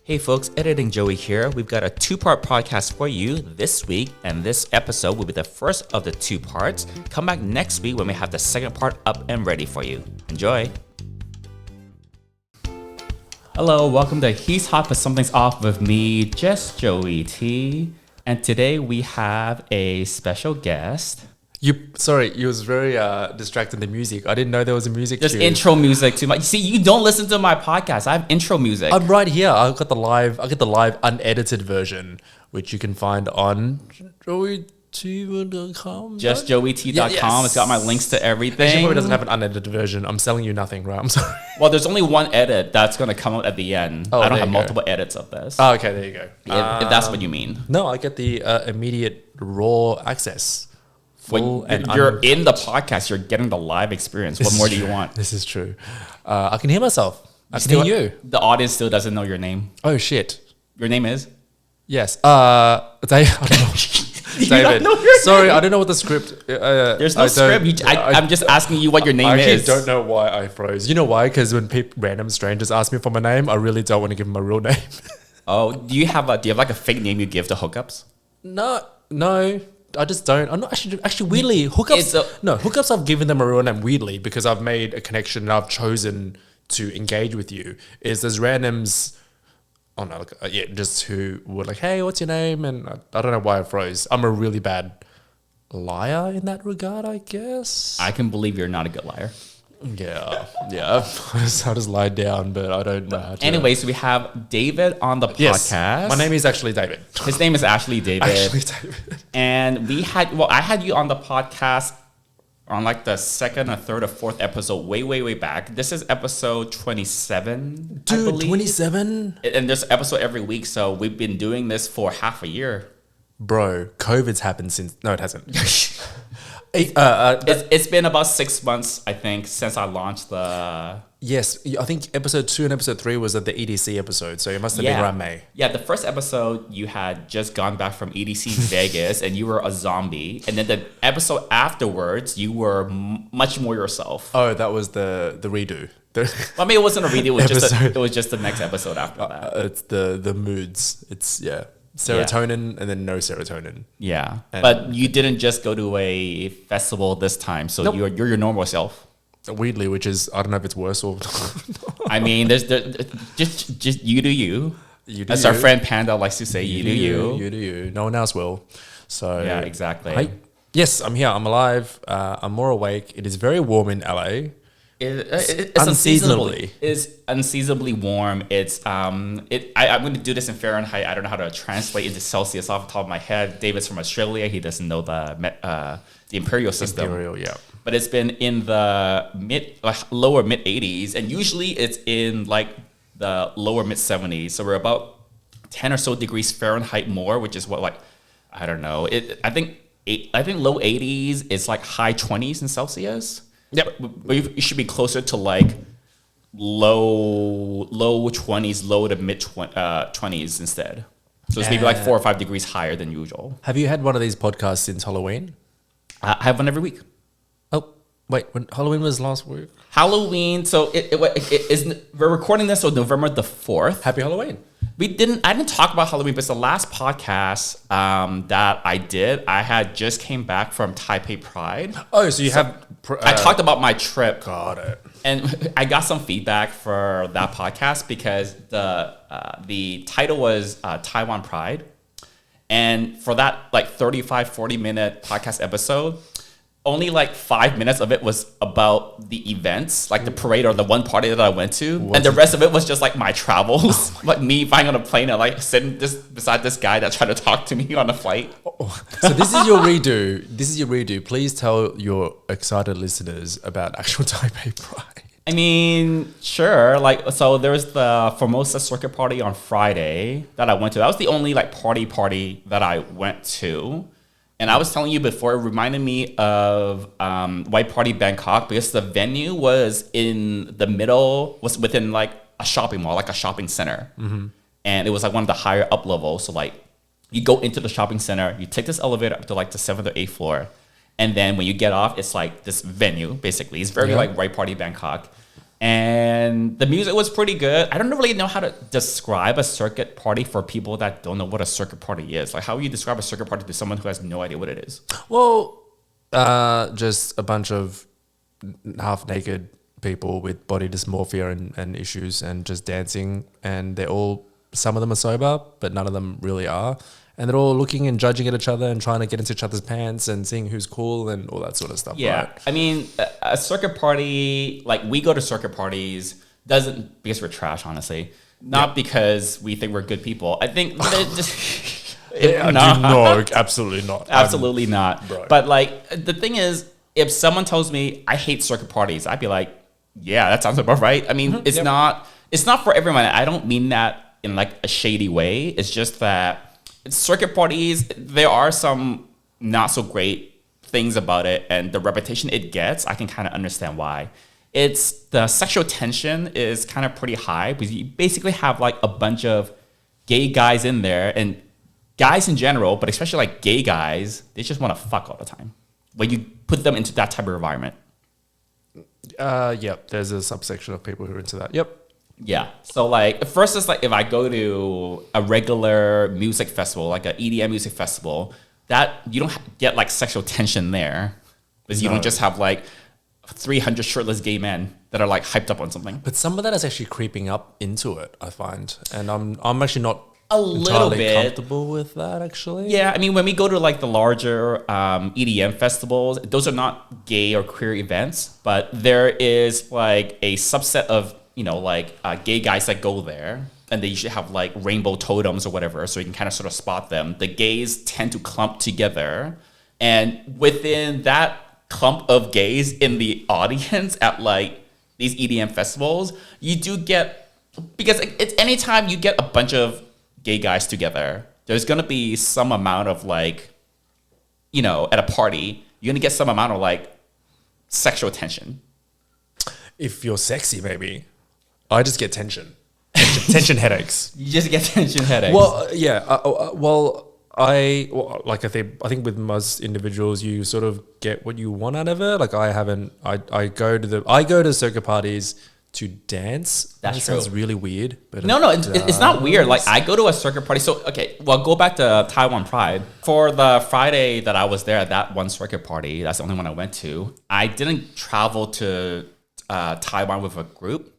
Hey folks, Editing Joey here. We've got a two-part podcast for you this week, and this episode will be the first of the two parts. Come back next week when we have the second part up and ready for you. Enjoy! Hello, welcome to He's Hot but Something's Off with me, just Joey T. And today we have a special guest. You was very distracted in the music. I didn't know there was a music There's cue. intro music too. See, you don't listen to my podcast. I have intro music. I'm right here. I get the live unedited version, which you can find on joeyt.com. Just joeyt.com. Yes. It's got my links to everything. Actually, probably doesn't have an unedited version. I'm selling you nothing, right? I'm sorry. Well, there's only one edit that's going to come out at the end. Oh, I don't there have you go. multiple edits of this. Oh, okay, there you go. If that's what you mean. No, I get the immediate raw access. When you're in the podcast, you're getting the live experience. What more do you want? This is true. I can hear myself. I can hear you. The audience still doesn't know your name. Oh, shit. Your name is? Yes. Dave, I don't know. David. Sorry, I don't know what the script. There's no script. I'm just asking you what your name is. I don't know why I froze. You know why? Because when random strangers ask me for my name, I really don't want to give them my real name. Oh, do you have like a fake name you give to hookups? No, I just don't. I'm not actually weirdly hookups. I've given them a real name weirdly because I've made a connection and I've chosen to engage with you. There's randoms. Oh no, just who were like, hey, what's your name? And I don't know why I froze. I'm a really bad liar in that regard, I guess. I can believe you're not a good liar. Yeah. I just lied down, but I don't know how to. Anyways, we have David on the podcast. Yes, my name is actually David. His name is actually David. David. And I had you on the podcast on like the second or third or fourth episode way back. This is episode 27, I Dude, believe. 27? And there's an episode every week, so we've been doing this for half a year. Bro, COVID's happened since... No, it hasn't. It's been about 6 months, I think, since I launched the... Yes, I think episode 2 and episode 3 was at the EDC episode, so it must have been around May. Yeah, the first episode, you had just gone back from EDC Vegas, and you were a zombie. And then the episode afterwards, you were much more yourself. Oh, that was the redo. I mean, it wasn't a redo. It was just the next episode after that. It's the moods. It's, serotonin and then no serotonin. Yeah, but you didn't just go to a festival this time, so Nope. you're your normal self. Weirdly, which is, I don't know if it's worse or... I mean, there's just you do you. You do As you. our friend Panda likes to say, you do you. You do you. No one else will. So Yeah, exactly. Yes, I'm here. I'm alive. I'm more awake. It is very warm in LA. It's Unseasonably. unseasonably warm. I'm going to do this in Fahrenheit. I don't know how to translate into Celsius off the top of my head. David's from Australia. He doesn't know the imperial system. Imperial, yeah. But it's been in the lower mid 80s, and usually it's in like the lower mid 70s. So we're about 10 or so degrees Fahrenheit more, which is what, like, I don't know. I think low 80s is like high 20s in Celsius. Yep. But you should be closer to like low 20s, low to mid 20s instead. So it's maybe like 4 or 5 degrees higher than usual. Have you had one of these podcasts since Halloween? I have one every week. Oh, wait. When Halloween was last week? Halloween. So we're recording this on November the 4th. Happy Halloween. I didn't talk about Halloween, but it's the last podcast that I did. I had just came back from Taiwan Pride. Oh, so I talked about my trip. Got it. And I got some feedback for that podcast because the title was Taiwan Pride. And for that like 35, 40-minute podcast episode, only like 5 minutes of it was about the events, like the parade or the one party that I went to. And the rest of it was just like my travels, like me flying on a plane and like sitting beside this guy that tried to talk to me on a flight. So this is your redo. Please tell your excited listeners about actual Taipei Pride. I mean, sure. Like, so there was the Formosa Circuit Party on Friday that I went to. That was the only like party that I went to. And I was telling you before, it reminded me of White Party Bangkok because the venue was in the middle, was within like a shopping mall, like a shopping center. Mm-hmm. And it was like one of the higher up levels. So like you go into the shopping center, you take this elevator up to like the 7th or 8th floor. And then when you get off, it's like this venue, basically. It's very like White Party Bangkok. And the music was pretty good. I don't really know how to describe a circuit party for people that don't know what a circuit party is. Like, how would you describe a circuit party to someone who has no idea what it is? Well, just a bunch of half-naked people with body dysmorphia and issues and just dancing. And some of them are sober, but none of them really are. And they're all looking and judging at each other and trying to get into each other's pants and seeing who's cool and all that sort of stuff. Yeah. Right? I mean, a circuit party, like we go to circuit parties, doesn't because we're trash, honestly. Not because we think we're good people. I think just... No, absolutely not. Absolutely not. Bro. But like, the thing is, if someone tells me I hate circuit parties, I'd be like, yeah, that sounds about right. I mean, it's not for everyone. I don't mean that in like a shady way. It's just that circuit parties, there are some not so great things about it, and the reputation it gets, I can kind of understand why. It's the sexual tension is kind of pretty high because you basically have like a bunch of gay guys in there, and guys in general, but especially like gay guys, they just want to fuck all the time. When you put them into that type of environment. Yep. There's a subsection of people who are into that. Yep. Yeah. So like, first it's like if I go to a regular music festival, like an EDM music festival, that you don't get like sexual tension there because you don't just have like 300 shirtless gay men that are like hyped up on something. But some of that is actually creeping up into it, I find. And I'm actually not a little bit comfortable with that, actually. Yeah, I mean, when we go to like the larger EDM festivals, those are not gay or queer events, but there is like a subset of gay guys that go there, and they usually have like rainbow totems or whatever, so you can kind of sort of spot them. The gays tend to clump together, and within that clump of gays in the audience at like these EDM festivals, you do get, because it's anytime you get a bunch of gay guys together, there's gonna be some amount of like, at a party, you're gonna get some amount of like sexual tension. If you're sexy, maybe. I just get tension headaches. You just get tension headaches. Well, yeah. I think with most individuals, you sort of get what you want out of it. Like I go to circuit parties to dance. That sounds really weird. But no, it's not weird. Like I go to a circuit party. So, okay, well, go back to Taiwan Pride. For the Friday that I was there at that one circuit party, that's the only one I went to. I didn't travel to Taiwan with a group.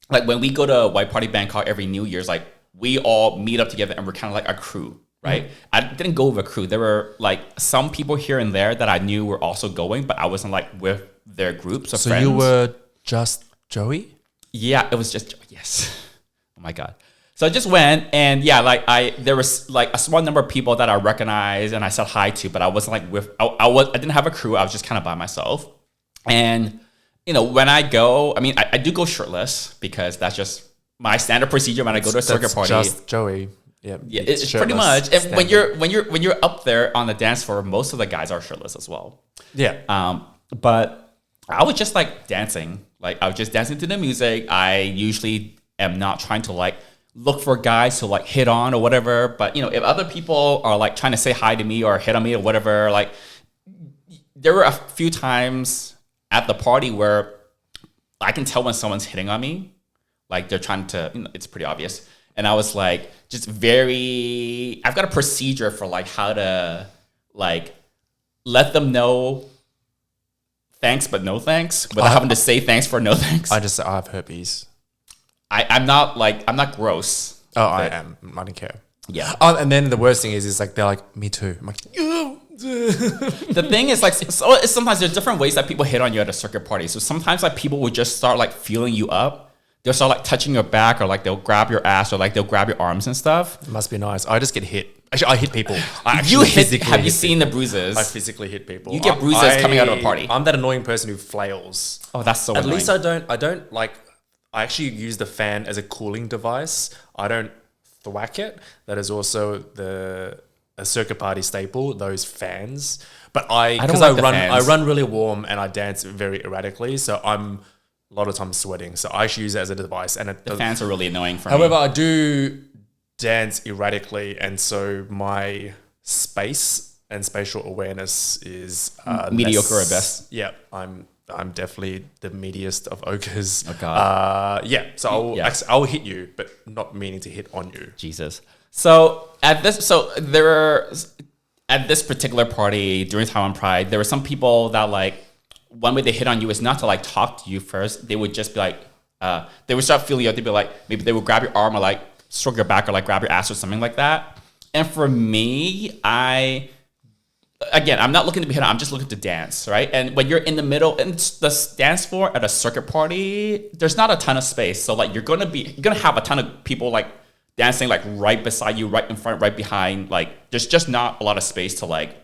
Like when we go to White Party Bangkok every New Year's, like we all meet up together and we're kind of like a crew, right? I didn't go with a crew. There were like some people here and there that I knew were also going, but I wasn't like with their groups of friends. So you were just Joey? Yeah, it was just, yes. Oh my God. So I just went, and yeah, like there was like a small number of people that I recognized and I said hi to, but I wasn't like with, I didn't have a crew. I was just kind of by myself. And when I go, I mean, I do go shirtless because that's just my standard procedure when I go to a circuit party. Just Joey. Yeah, it's pretty much. And when you're up there on the dance floor, most of the guys are shirtless as well. Yeah. But I was just like dancing. Like I was just dancing to the music. I usually am not trying to like look for guys to like hit on or whatever. But if other people are like trying to say hi to me or hit on me or whatever, like there were a few times at the party where I can tell when someone's hitting on me, like they're trying to, it's pretty obvious. And I was like, I've got a procedure for like how to like let them know thanks, but no thanks, without having to say thanks for no thanks. I have herpes. I'm not gross. Oh, I am. I don't care. Yeah. Oh, and then the worst thing is like, they're like, me too. I'm like, the thing is like, so sometimes there's different ways that people hit on you at a circuit party. So sometimes like people would just start like feeling you up. They'll start like touching your back, or like they'll grab your ass, or like they'll grab your arms and stuff. It must be nice. I just get hit. Actually, I hit people. Have you seen the bruises? I physically hit people. You get bruises coming out of a party. I'm that annoying person who flails. Oh, that's so annoying. At least I don't like, I actually use the fan as a cooling device. I don't thwack it. That is also a circuit party staple, those fans. But I run really warm and I dance very erratically, so I'm a lot of times sweating. So I actually use it as a device. And the fans are really annoying for me. However, I do dance erratically, and so my space and spatial awareness is mediocre at best. Yeah, I'm I'm definitely the meatiest of ogres. Oh God. Yeah. So I'll hit you, but not meaning to hit on you. Jesus. At this particular party during Taiwan Pride, there were some people that like one way they hit on you is not to like talk to you first. They would just be like, they would start feeling you out. They'd be like, maybe they would grab your arm or like stroke your back or like grab your ass or something like that. And for me, I'm not looking to be hit on. I'm just looking to dance, right? And when you're in the middle, and the dance floor at a circuit party, there's not a ton of space. So like you're gonna have a ton of people like dancing like right beside you, right in front, right behind. Like there's just not a lot of space to like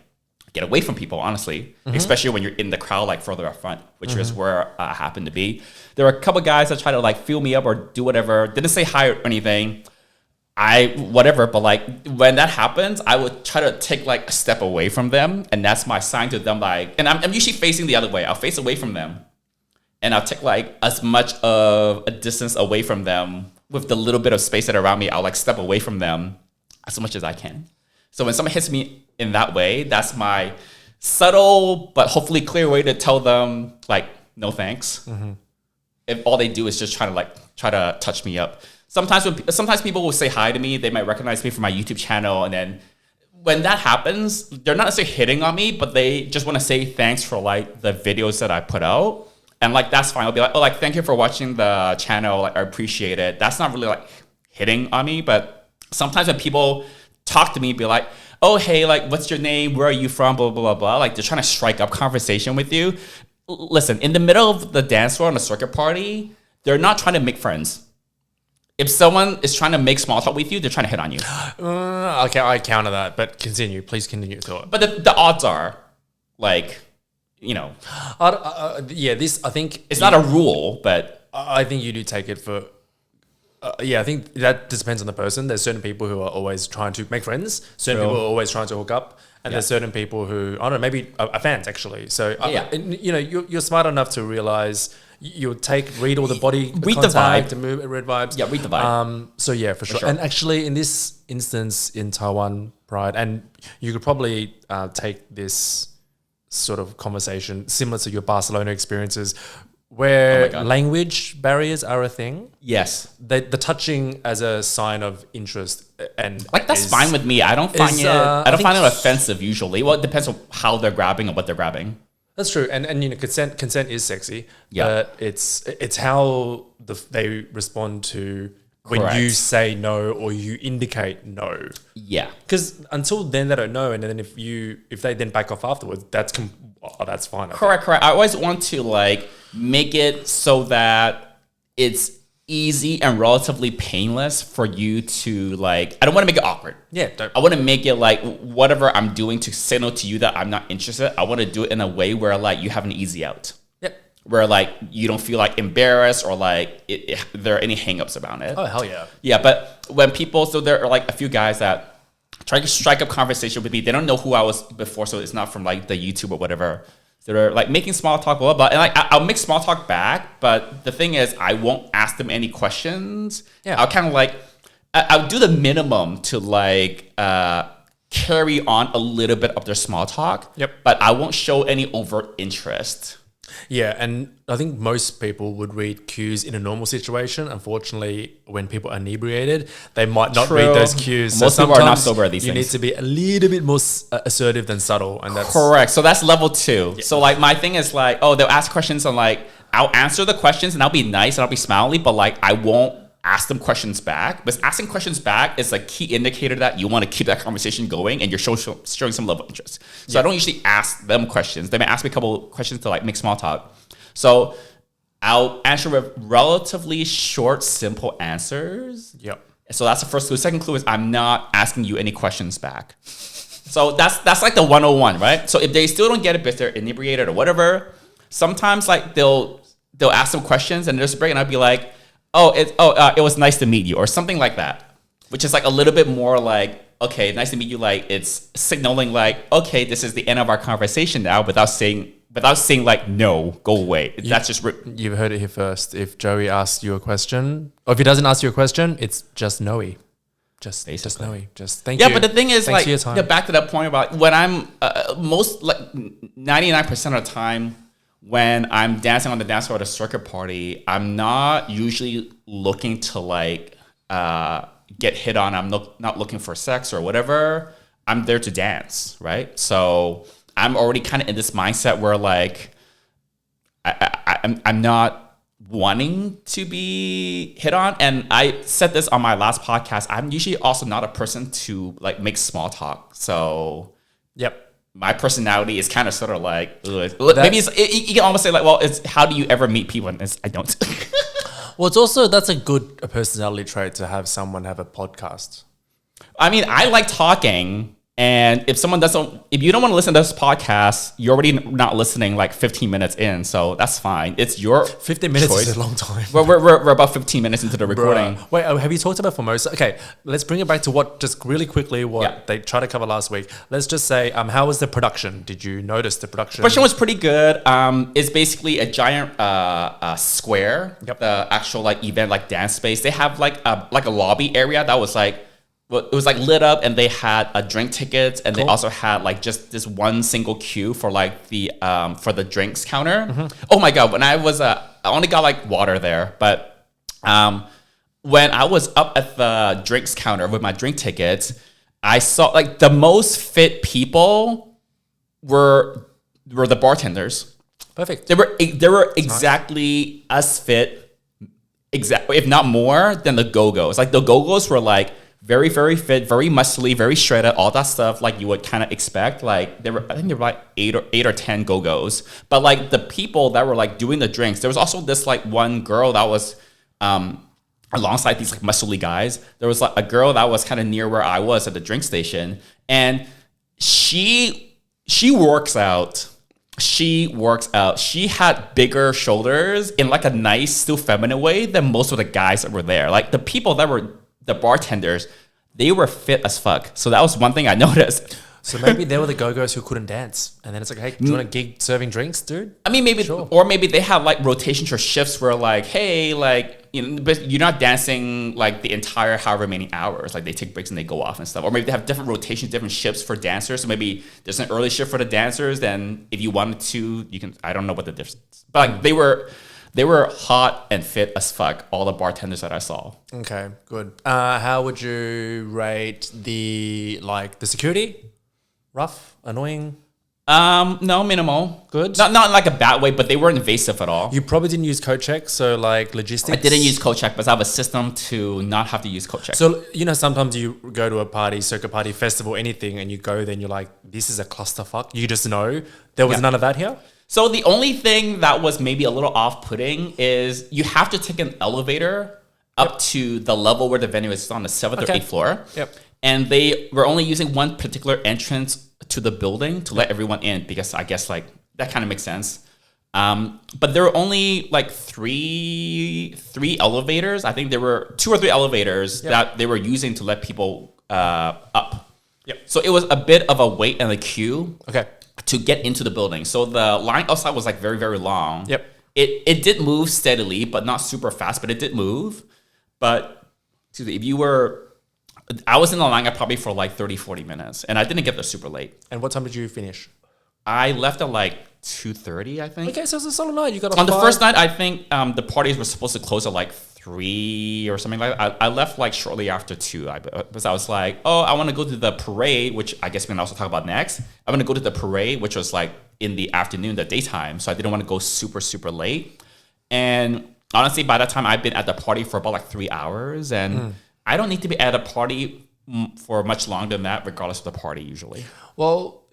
get away from people, honestly, especially when you're in the crowd like further up front, which is where I happen to be. There were a couple guys that tried to like feel me up or do whatever. Didn't say hi or anything. But like when that happens, I would try to take like a step away from them, and that's my sign to them. Like, and I'm usually facing the other way. I'll face away from them, and I'll take like as much of a distance away from them with the little bit of space that around me. I'll like step away from them as much as I can. So when someone hits me in that way, that's my subtle but hopefully clear way to tell them like no thanks. If all they do is just try to touch me up. Sometimes people will say hi to me. They might recognize me from my YouTube channel, and then when that happens, they're not necessarily hitting on me, but they just want to say thanks for like the videos that I put out, and like that's fine. I'll be like, oh, like thank you for watching the channel. Like I appreciate it. That's not really like hitting on me, but sometimes when people talk to me, be like, oh hey, like what's your name? Where are you from? Blah blah blah blah. Like they're trying to strike up conversation with you. Listen, in the middle of the dance floor on a circuit party, they're not trying to make friends. If someone is trying to make small talk with you, they're trying to hit on you. Okay, I counter that, but continue. Please continue your thought. But the odds are, like, you know. This, I think... It's not a rule, but... I think you do take it for... I think that depends on the person. There's certain people who are always trying to make friends. Certain people are always trying to hook up. And there's certain people who, I don't know, maybe are fans, actually. So, you're smart enough to realize... You'll read all the body contact, the move, read vibes. Yeah, read the vibe. So yeah, for sure. And actually, in this instance, in Taiwan Pride, and you could probably take this sort of conversation similar to your Barcelona experiences, where language barriers are a thing. Yes, the touching as a sign of interest, and like that's fine with me. I don't find it offensive usually. Well, it depends on how they're grabbing and what they're grabbing. That's true, and consent is sexy, but it's how they respond to when you say no or you indicate no. Yeah, because until then they don't know, and then if they then back off afterwards, that's fine. Correct. I always want to like make it so that it's easy and relatively painless for you to like. I don't want to make it awkward. Yeah, I want to make it like whatever I'm doing to signal to you that I'm not interested. I want to do it in a way where like you have an easy out. Yep. Where like you don't feel like embarrassed or like there are any hangups about it. Oh hell yeah. Yeah, but when people, so there are like a few guys that try to strike up conversation with me. They don't know who I was before, so it's not from like the YouTube or whatever. So they're like making small talk, blah, blah, blah. And like I'll make small talk back, but the thing is I won't ask them any questions. Yeah. I'll kind of like, I'll do the minimum to like carry on a little bit of their small talk. Yep. But I won't show any overt interest. Yeah, and I think most people would read cues in a normal situation. Unfortunately, when people are inebriated, they might not read those cues. Most people are not sober these days. You need to be a little bit more assertive than subtle, and that's correct. So that's level 2. Yeah. So like my thing is like, oh, they'll ask questions and like I'll answer the questions and I'll be nice and I'll be smiley, but like I won't ask them questions back. But asking questions back is a key indicator that you want to keep that conversation going and you're showing some level of interest. So I don't usually ask them questions. They may ask me a couple questions to like make small talk. So I'll answer with relatively short, simple answers. Yep. So that's the first clue. Second clue is I'm not asking you any questions back. So that's like the 101, right? So if they still don't get it because they're inebriated or whatever, sometimes like they'll ask some questions and there's a break and I'll be like, it was nice to meet you, or something like that, which is like a little bit more like, okay, nice to meet you. Like it's signaling like, okay, this is the end of our conversation now, without saying like, no, go away. That's just you've heard it here first. If Joey asks you a question, or if he doesn't ask you a question, it's just no-y. Just no-y. Just thank you. Yeah, but the thing is, thanks like, back to that point about when I'm most like 99% of the time when I'm dancing on the dance floor at a circuit party, I'm not usually looking to like get hit on. I'm not looking for sex or whatever. I'm there to dance, right? So I'm already kind of in this mindset where like I'm not wanting to be hit on. And I said this on my last podcast. I'm usually also not a person to like make small talk. So Yep. my personality is kind of sort of like maybe you can almost say like, well, it's how do you ever meet people? And I don't. Well, it's also, that's a good personality trait to have someone have a podcast. I mean, I like talking. And if you don't want to listen to this podcast, you're already not listening like 15 minutes in. So that's fine. It's your 15 minutes choice. is a long time. We're about 15 minutes into the recording. Bruh. Wait, have you talked about Formosa? Okay, let's bring it back to just really quickly they tried to cover last week. Let's just say, how was the production? Did you notice the production? Production was pretty good. It's basically a giant square. Yep. The actual like event like dance space. They have like a lobby area that was like. Well, it was like lit up, and they had drink tickets, and they also had like just this one single queue for like the for the drinks counter. Mm-hmm. Oh my god! When I was I only got like water there, but when I was up at the drinks counter with my drink tickets, I saw like the most fit people were the bartenders. Perfect. They were exactly as fit, if not more, than the go-go's. Like the go-go's were like. Very, very fit, very muscly, very shredded, all that stuff like you would kind of expect. Like I think there were like eight or 10 go-go's. But like the people that were like doing the drinks, there was also this like one girl that was alongside these like muscly guys. There was like a girl that was kind of near where I was at the drink station, and she works out. She works out. She had bigger shoulders in like a nice, still feminine way than most of the guys that were there. Like the people that were the bartenders, they were fit as fuck. So that was one thing I noticed. So maybe they were the go-go's who couldn't dance. And then it's like, hey, do you want a gig serving drinks, dude? I mean, maybe, sure. Or maybe they have like rotations or shifts where like, hey, like, you know, but you're not dancing like the entire however many hours. Like they take breaks and they go off and stuff. Or maybe they have different rotations, different shifts for dancers. So maybe there's an early shift for the dancers. Then if you wanted to, you can, I don't know what the difference is. But like they were hot and fit as fuck, all the bartenders that I saw. Okay, good. How would you rate the security? Rough? Annoying? No, minimal. Good. Not in like a bad way, but they weren't invasive at all. You probably didn't use code check, so like logistics. I didn't use code check, but I have a system to not have to use code check. So, you know, sometimes you go to a party, circuit party, festival, anything, and you go there and you're like, this is a clusterfuck. You just know. There was none of that here? So the only thing that was maybe a little off-putting is you have to take an elevator up to the level where the venue is on the 7th or 8th floor. Yep. And they were only using one particular entrance to the building to let everyone in because I guess like that kind of makes sense. But there were only like three elevators. I think there were 2 or 3 elevators that they were using to let people up. Yep. So it was a bit of a wait and a queue. Okay. To get into the building. So the line outside was like very, very long. Yep. It did move steadily, but not super fast, but it did move. But excuse me, I was in the line probably for like 30, 40 minutes, and I didn't get there super late. And what time did you finish? I left at like 2:30, I think. Okay, so it's a solid night. You got on the first night, I think the parties were supposed to close at like 3 or something like that. I left like shortly after 2 because I was like, oh, I want to go to the parade, which I guess we can also talk about next. I'm going to go to the parade, which was like in the afternoon, the daytime. So I didn't want to go super, super late. And honestly, by that time, I've been at the party for about like 3 hours. And I don't need to be at a party for much longer than that, regardless of the party usually. Well,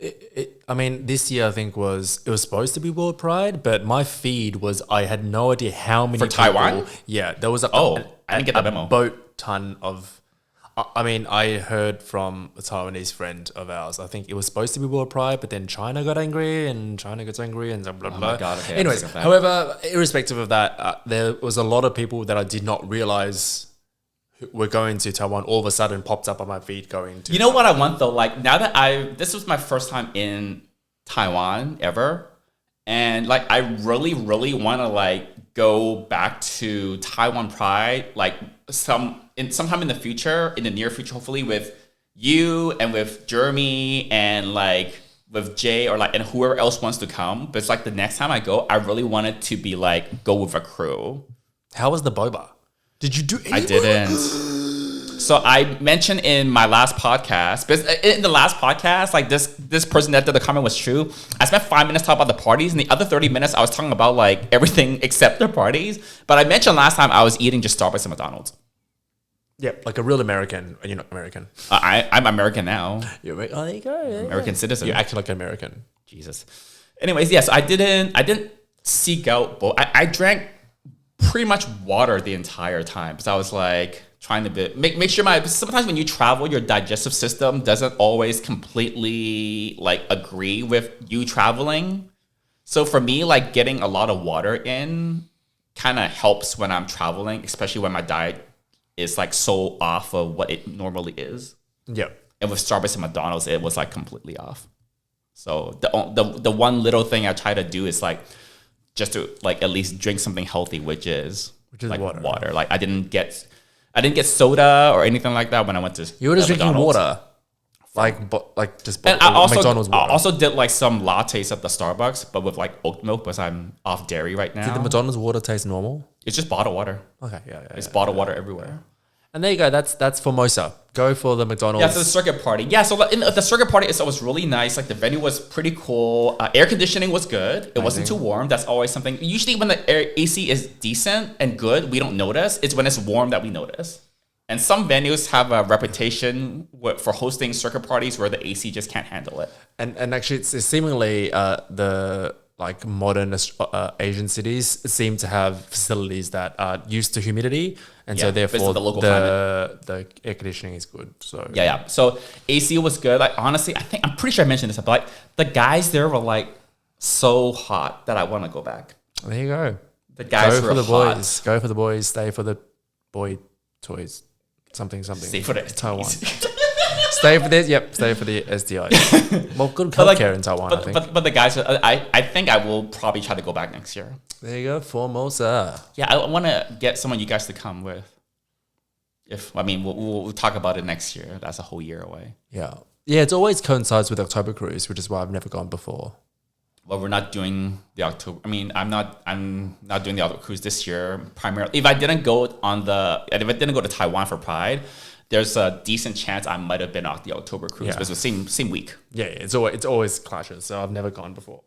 I mean, this year I think it was supposed to be World Pride, but my feed was, I had no idea how many for people. Taiwan? Yeah, there was I didn't get the memo. Boat ton of. I mean, I heard from a Taiwanese friend of ours. I think it was supposed to be World Pride, but then China got angry, and blah blah blah. Oh my God, okay, anyways, however, irrespective of that, there was a lot of people that I did not realize we're going to Taiwan. All of a sudden popped up on my feed going to. You know what I want though? Like now that this was my first time in Taiwan ever, and like I really, really want to like go back to Taiwan Pride, like sometime in the near future, hopefully with you and with Jeremy and like with Jay or like and whoever else wants to come. But it's like the next time I go, I really wanted to be like go with a crew. How was the boba? Did you do any? I didn't. So I mentioned in my last podcast, because in the last podcast, like this person that did the comment was true. I spent 5 minutes talking about the parties, and the other 30 minutes I was talking about like everything except the parties. But I mentioned last time I was eating just Starbucks and McDonald's. Yeah, like a real American. You're not American. I'm American now. You're right. Oh, there you go. Yeah, American citizen. You're acting like an American. Jesus. Anyways, yes, I didn't seek out. I drank pretty much water the entire time because I was like trying to make sure sometimes when you travel, your digestive system doesn't always completely like agree with you traveling. So for me, like getting a lot of water in kind of helps when I'm traveling, especially when my diet is like so off of what it normally is. Yeah. And with Starbucks and McDonald's, it was like completely off. So the one little thing I try to do is like just to like at least drink something healthy, which is like water. Like I didn't get soda or anything like that when I went to. You were just drinking water, like just and McDonald's water. I also did like some lattes at the Starbucks, but with like oat milk because I'm off dairy right now. Did the McDonald's water taste normal? It's just bottled water. Okay, it's bottled water everywhere. And there you go. That's Formosa. Go for the McDonald's. Yeah, so the circuit party. Yeah, so in the circuit party, it was really nice. Like the venue was pretty cool. Air conditioning was good. It wasn't too warm. That's always something. Usually when the AC is decent and good, we don't notice. It's when it's warm that we notice. And some venues have a reputation for hosting circuit parties where the AC just can't handle it. And actually, it's seemingly the like modern Asian cities seem to have facilities that are used to humidity, and so therefore the air conditioning is good. So yeah. So AC was good. Like honestly, I'm pretty sure I mentioned this, but like the guys there were like so hot that I want to go back. There you go. The guys were hot. Boys. Go for the boys. Stay for the boy toys. Something. Stay for the Taiwan. Stay for this. Yep. Stay for the STIs. Well, good healthcare in Taiwan, I think. But the guys, I think I will probably try to go back next year. There you go, Formosa. Yeah, I want to get some of you guys to come with. We'll talk about it next year. That's a whole year away. Yeah. It always coincides with October cruise, which is why I've never gone before. Well, we're not doing the October. I'm not doing the October cruise this year. Primarily, if I didn't go to Taiwan for Pride, there's a decent chance I might have been off the October cruise. But it's the same week. Yeah, it's always clashes. So I've never gone before.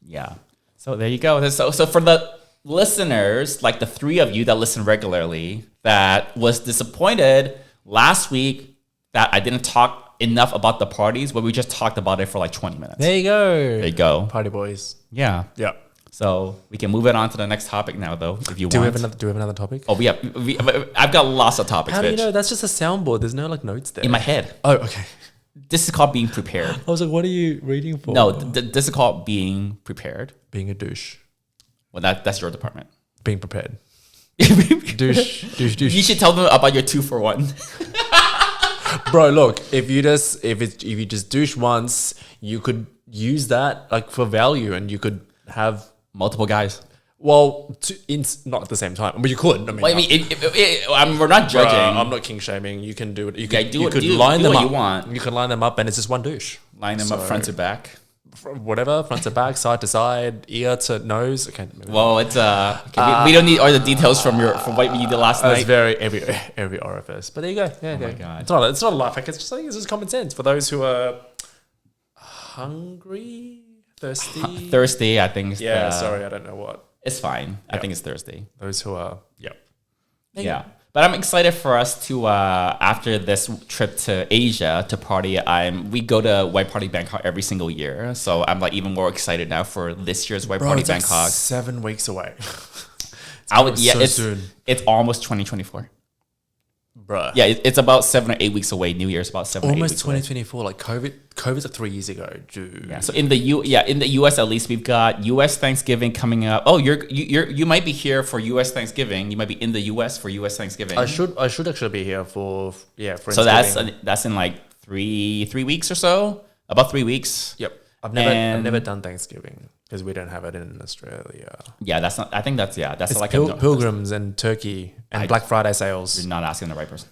Yeah. So there you go. So for the listeners, like the three of you that listen regularly, that was disappointed last week that I didn't talk enough about the parties, but we just talked about it for like 20 minutes. There you go. Party boys. Yeah. So we can move it on to the next topic now, though, if you want. Do we have another topic? Oh, yeah. I've got lots of topics. How do you know? That's just a soundboard. There's no like notes there. In my head. Oh, okay. This is called being prepared. I was like, what are you reading for? No, this is called being prepared. Being a douche. Well, that's your department. Being prepared. douche. You should tell them about your 2-for-1. Bro, look, if you just douche once, you could use that like for value, and you could have multiple guys. Well, not at the same time. But you could. We're not judging. I'm not king shaming. You can do it. You could line them up. You can line them up, and it's just one douche. Line them up front to back. Whatever, front to back, side to side, ear to nose. Okay. Well, it's we don't need all the details from what you did last night. It's very every orifice. But there you go. Yeah, my God. It's not a life hack. It's just common sense for those who are hungry, thirsty. Thirsty, I think. Sorry, I don't know what. It's fine. I think it's Thursday. Those who are. Yep. Yeah. But I'm excited for us to, after this trip to Asia to party, we go to White Party Bangkok every single year. So I'm like even more excited now for this year's White Party Bangkok. Like 7 weeks away. Soon. It's almost 2024. Bruh. Yeah, it's about 7 or 8 weeks away. New Year's about 7 or 8 weeks away. Almost 2024. Like COVID's 3 years ago, dude. Yeah. So in the US at least, we've got US Thanksgiving coming up. Oh, you might be here for US Thanksgiving. You might be in the US for US Thanksgiving. I should actually be here for So that's in like three weeks or so. About 3 weeks. Yep. I've never done Thanksgiving because we don't have it in Australia. Yeah, that's not. I think that's It's like pilgrims and turkey and Black Friday sales. You're not asking the right person.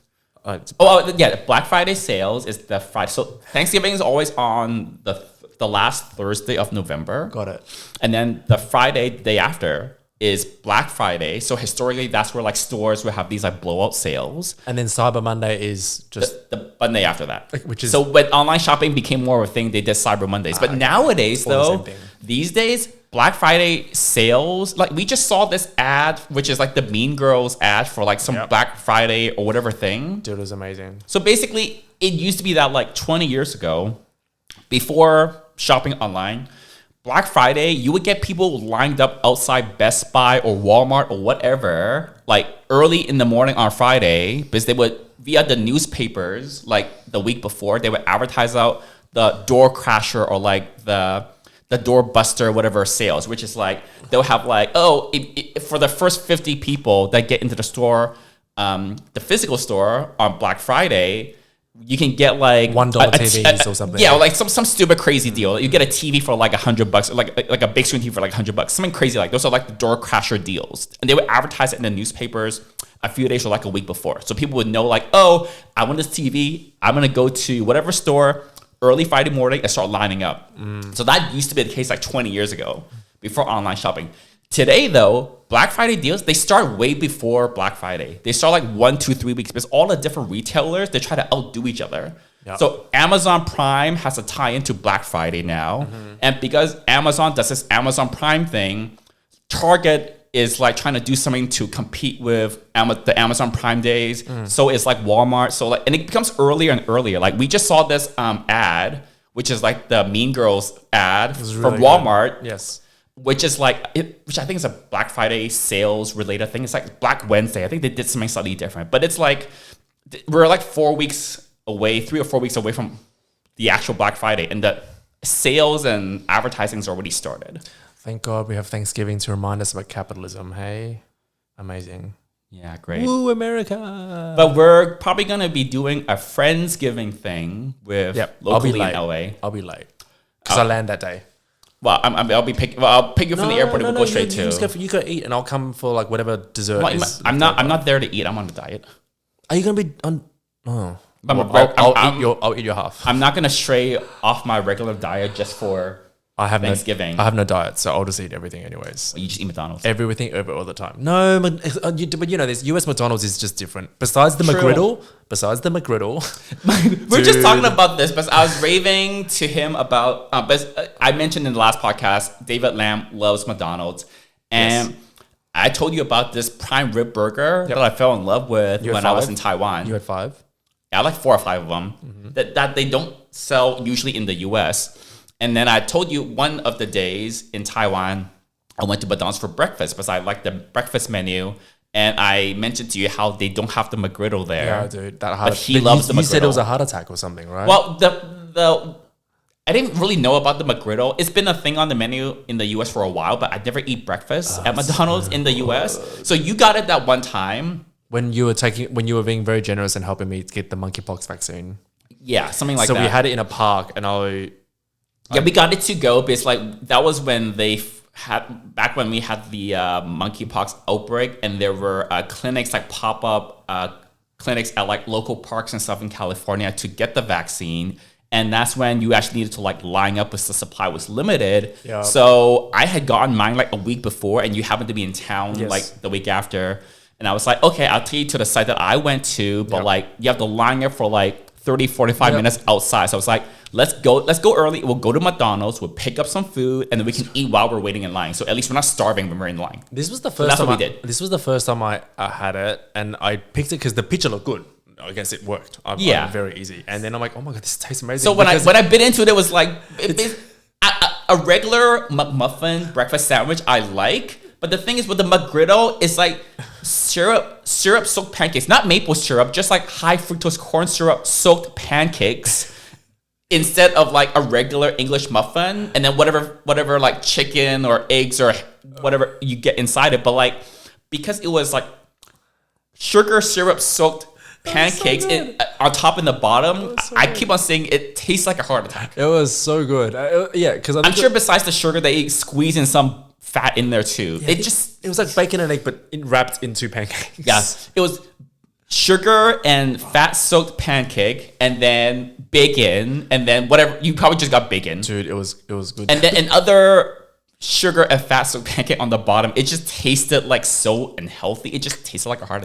Black Friday sales is the Friday. So Thanksgiving is always on the the last Thursday of November. Got it. And then the Friday day after is Black Friday. So historically, that's where like stores will have these like blowout sales. And then Cyber Monday is just the Monday after that. Which is so when online shopping became more of a thing, they did Cyber Mondays. But nowadays, though, these days, Black Friday sales, like we just saw this ad, which is like the Mean Girls ad for like some Black Friday or whatever thing. Dude, it was amazing. So basically, it used to be that like 20 years ago, before shopping online, Black Friday, you would get people lined up outside Best Buy or Walmart or whatever, like early in the morning on Friday, because they would, via the newspapers, like the week before, they would advertise out the door crasher or like the door buster, whatever sales, which is like, they'll have like, for the first 50 people that get into the store, the physical store on Black Friday, you can get like $1 TVs or something. Yeah, or like some stupid crazy deal. You get a TV for like $100, like a big screen TV for like $100, something crazy. Like those are like the door crasher deals, and they would advertise it in the newspapers a few days or like a week before, so people would know like, oh, I want this TV. I'm gonna go to whatever store early Friday morning and start lining up. So that used to be the case like 20 years ago, before online shopping. Today, though, Black Friday deals, they start way before Black Friday. They start like 1, 2, 3 weeks because all the different retailers, they try to outdo each other. Yep. So Amazon Prime has a tie into Black Friday now. And because Amazon does this Amazon Prime thing, Target is like trying to do something to compete with the Amazon Prime days. So it's like Walmart. So like, and it becomes earlier and earlier. Like we just saw this ad, which is like the Mean Girls ad from Walmart. Good. Yes. Which is like, which I think is a Black Friday sales related thing. It's like Black Wednesday. I think they did something slightly different, but it's like, we're like 4 weeks away, 3 or 4 weeks away from the actual Black Friday, and the sales and advertising's already started. Thank God we have Thanksgiving to remind us about capitalism. Hey, amazing. Yeah, great. Woo, America. But we're probably going to be doing a Friendsgiving thing with locally in LA. I'll be late because I land that day. Well, I'll pick you from the airport and we'll go straight to. You go eat, and I'll come for like whatever dessert. Is I'm not there to eat. I'm on a diet. Are you gonna be on? Oh, I'll eat your half. I'm not gonna stray off my regular diet just for Thanksgiving. I have no diet, so I'll just eat everything anyways. You just eat McDonald's. Everything over all the time. No, but you know, this US McDonald's is just different. Besides the McGriddle. We're just talking about this, but I was raving to him about. I mentioned in the last podcast, David Lamb loves McDonald's, and I told you about this prime rib burger that I fell in love with when I was in Taiwan. You had 5? Yeah, I like 4 or 5 of them that they don't sell usually in the US. And then I told you one of the days in Taiwan, I went to McDonald's for breakfast because I like the breakfast menu. And I mentioned to you how they don't have the McGriddle there. Yeah, dude. But he loves the McGriddle. You said it was a heart attack or something, right? Well, I didn't really know about the McGriddle. It's been a thing on the menu in the US for a while, but I never eat breakfast at McDonald's in the US. So you got it that one time. When you were being very generous and helping me get the monkeypox vaccine. Yeah, something like that. So we had it in a park, and we got it to go because like that was when they had back when we had the monkeypox outbreak, and there were clinics, like pop-up clinics at like local parks and stuff in California to get the vaccine. And that's when you actually needed to like line up because the supply was limited. Yep. So I had gotten mine like a week before, and you happened to be in town like the week after. And I was like, okay, I'll take you to the site that I went to, but like you have to line up for like 30, 45 minutes outside. So I was like, let's go early. We'll go to McDonald's, we'll pick up some food, and then we can eat while we're waiting in line. So at least we're not starving when we're in line. This was the first time This was the first time I had it, and I picked it because the picture looked good. I guess it worked. I'm very easy. And then I'm like, oh my God, this tastes amazing. So when I bit into it, it was like a regular McMuffin breakfast sandwich I like. But the thing is with the McGriddle, it's like syrup soaked pancakes, not maple syrup, just like high fructose corn syrup soaked pancakes instead of like a regular English muffin, and then whatever like chicken or eggs or whatever you get inside it. But like because it was like sugar syrup soaked pancakes on top and the bottom, I keep on saying it tastes like a heart attack. It was so good. Because I'm sure besides the sugar, they squeeze in some fat in there too. Yeah, it was like bacon and egg, but wrapped into pancakes. Yeah, it was sugar and fat soaked pancake, and then bacon, and then whatever. You probably just got bacon, dude. It was good. And then another sugar and fat soaked pancake on the bottom. It just tasted like so unhealthy. It just tasted like a heart